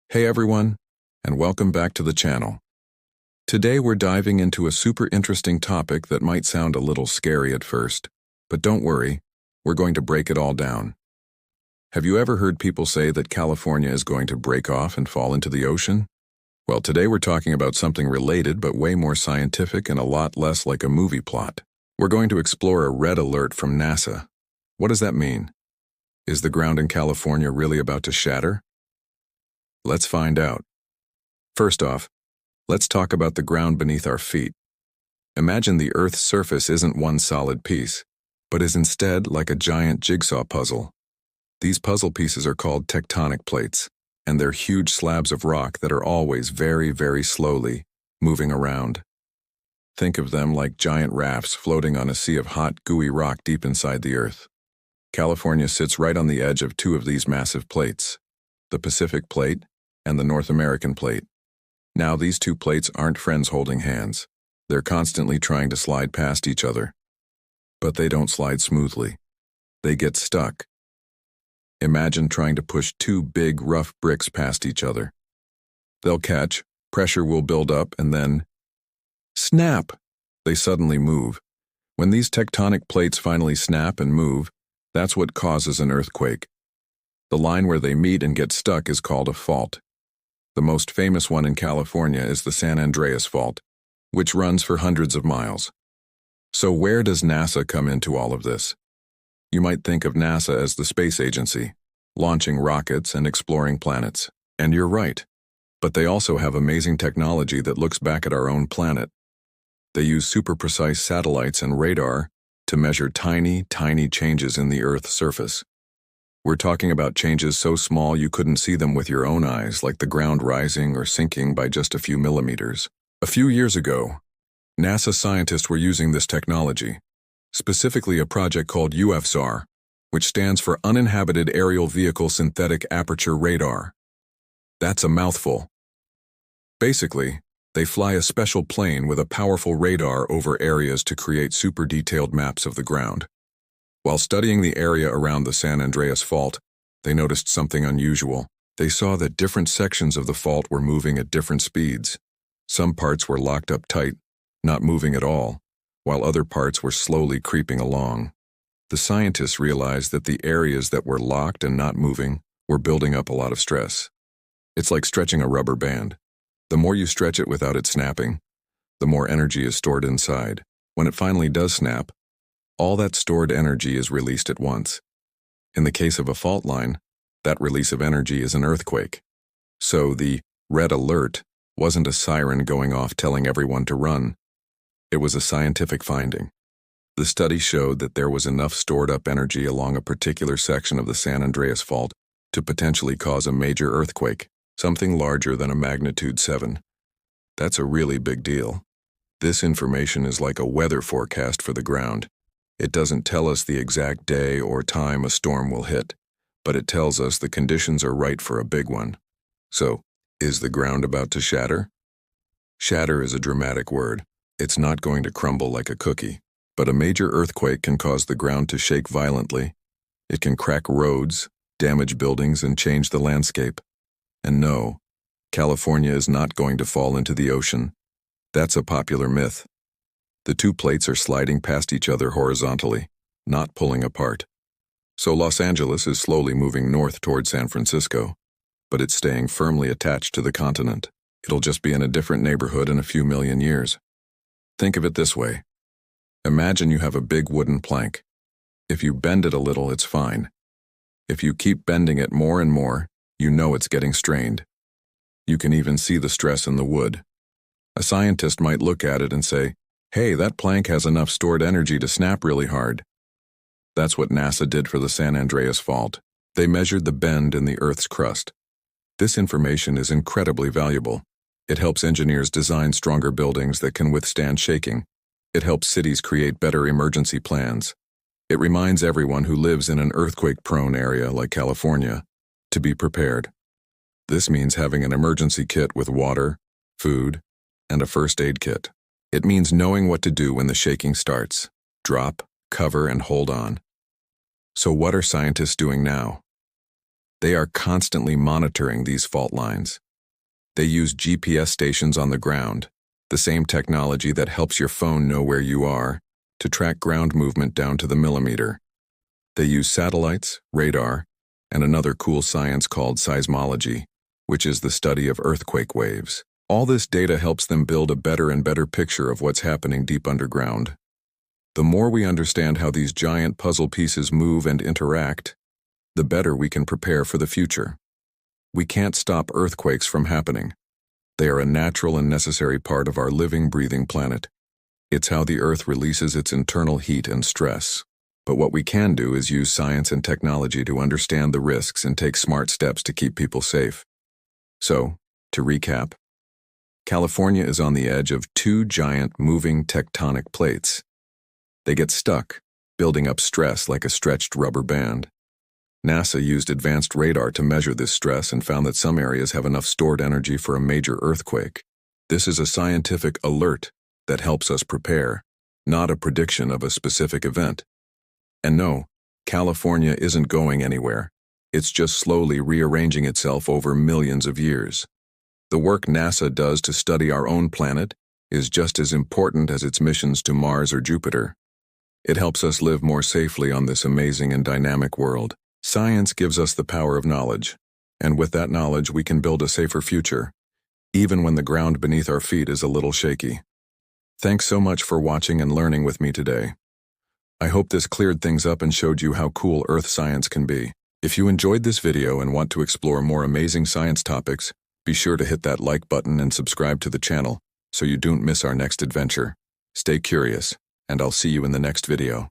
Hey everyone, and welcome back to the channel. Today we're diving into a super interesting topic that might sound a little scary at first, but don't worry, we're going to break it all down. Have you ever heard people say that California is going to break off and fall into the ocean? Well, today we're talking about something related but way more scientific and a lot less like a movie plot. We're going to explore a red alert from NASA. What does that mean? Is the ground in California really about to shatter? Let's find out. First off, let's talk about the ground beneath our feet. Imagine the Earth's surface isn't one solid piece, but is instead like a giant jigsaw puzzle. These puzzle pieces are called tectonic plates, and they're huge slabs of rock that are always very, very slowly moving around. Think of them like giant rafts floating on a sea of hot, gooey rock deep inside the Earth. California sits right on the edge of two of these massive plates, the Pacific Plate and the North American Plate. Now, these two plates aren't friends holding hands. They're constantly trying to slide past each other. But they don't slide smoothly. They get stuck. Imagine trying to push two big, rough bricks past each other. They'll catch, pressure will build up, and then, snap! They suddenly move. When these tectonic plates finally snap and move, that's what causes an earthquake. The line where they meet and get stuck is called a fault. The most famous one in California is the San Andreas Fault, which runs for hundreds of miles. So where does NASA come into all of this? You might think of NASA as the space agency, launching rockets and exploring planets. And you're right. But they also have amazing technology that looks back at our own planet. They use super precise satellites and radar to measure tiny, tiny changes in the Earth's surface. We're talking about changes so small you couldn't see them with your own eyes, like the ground rising or sinking by just a few millimeters. A few years ago, NASA scientists were using this technology, specifically a project called UFSAR, which stands for Uninhabited Aerial Vehicle Synthetic Aperture Radar. That's a mouthful. Basically, they fly a special plane with a powerful radar over areas to create super detailed maps of the ground. While studying the area around the San Andreas Fault, they noticed something unusual. They saw that different sections of the fault were moving at different speeds. Some parts were locked up tight, not moving at all, while other parts were slowly creeping along. The scientists realized that the areas that were locked and not moving were building up a lot of stress. It's like stretching a rubber band. The more you stretch it without it snapping, the more energy is stored inside. When it finally does snap, all that stored energy is released at once. In the case of a fault line, that release of energy is an earthquake. So the red alert wasn't a siren going off telling everyone to run. It was a scientific finding. The study showed that there was enough stored up energy along a particular section of the San Andreas Fault to potentially cause a major earthquake, something larger than a magnitude 7. That's a really big deal. This information is like a weather forecast for the ground. It doesn't tell us the exact day or time a storm will hit, but it tells us the conditions are right for a big one. So, is the ground about to shatter? Shatter is a dramatic word. It's not going to crumble like a cookie, but a major earthquake can cause the ground to shake violently. It can crack roads, damage buildings, and change the landscape. And no, California is not going to fall into the ocean. That's a popular myth. The two plates are sliding past each other horizontally, not pulling apart. So Los Angeles is slowly moving north toward San Francisco, but it's staying firmly attached to the continent. It'll just be in a different neighborhood in a few million years. Think of it this way. Imagine you have a big wooden plank. If you bend it a little, it's fine. If you keep bending it more and more, you know it's getting strained. You can even see the stress in the wood. A scientist might look at it and say, "Hey, that plank has enough stored energy to snap really hard." That's what NASA did for the San Andreas Fault. They measured the bend in the Earth's crust. This information is incredibly valuable. It helps engineers design stronger buildings that can withstand shaking. It helps cities create better emergency plans. It reminds everyone who lives in an earthquake-prone area like California to be prepared. This means having an emergency kit with water, food, and a first aid kit. It means knowing what to do when the shaking starts. Drop, cover, and hold on. So what are scientists doing now? They are constantly monitoring these fault lines. They use GPS stations on the ground, the same technology that helps your phone know where you are, to track ground movement down to the millimeter. They use satellites, radar, and another cool science called seismology, which is the study of earthquake waves. All this data helps them build a better and better picture of what's happening deep underground. The more we understand how these giant puzzle pieces move and interact, the better we can prepare for the future. We can't stop earthquakes from happening. They are a natural and necessary part of our living, breathing planet. It's how the Earth releases its internal heat and stress. But what we can do is use science and technology to understand the risks and take smart steps to keep people safe. So, to recap, California is on the edge of two giant moving tectonic plates. They get stuck, building up stress like a stretched rubber band. NASA used advanced radar to measure this stress and found that some areas have enough stored energy for a major earthquake. This is a scientific alert that helps us prepare, not a prediction of a specific event. And no, California isn't going anywhere. It's just slowly rearranging itself over millions of years. The work NASA does to study our own planet is just as important as its missions to Mars or Jupiter. It helps us live more safely on this amazing and dynamic world. Science gives us the power of knowledge, and with that knowledge we can build a safer future, even when the ground beneath our feet is a little shaky. Thanks so much for watching and learning with me today. I hope this cleared things up and showed you how cool Earth science can be. If you enjoyed this video and want to explore more amazing science topics, be sure to hit that like button and subscribe to the channel so you don't miss our next adventure. Stay curious, and I'll see you in the next video.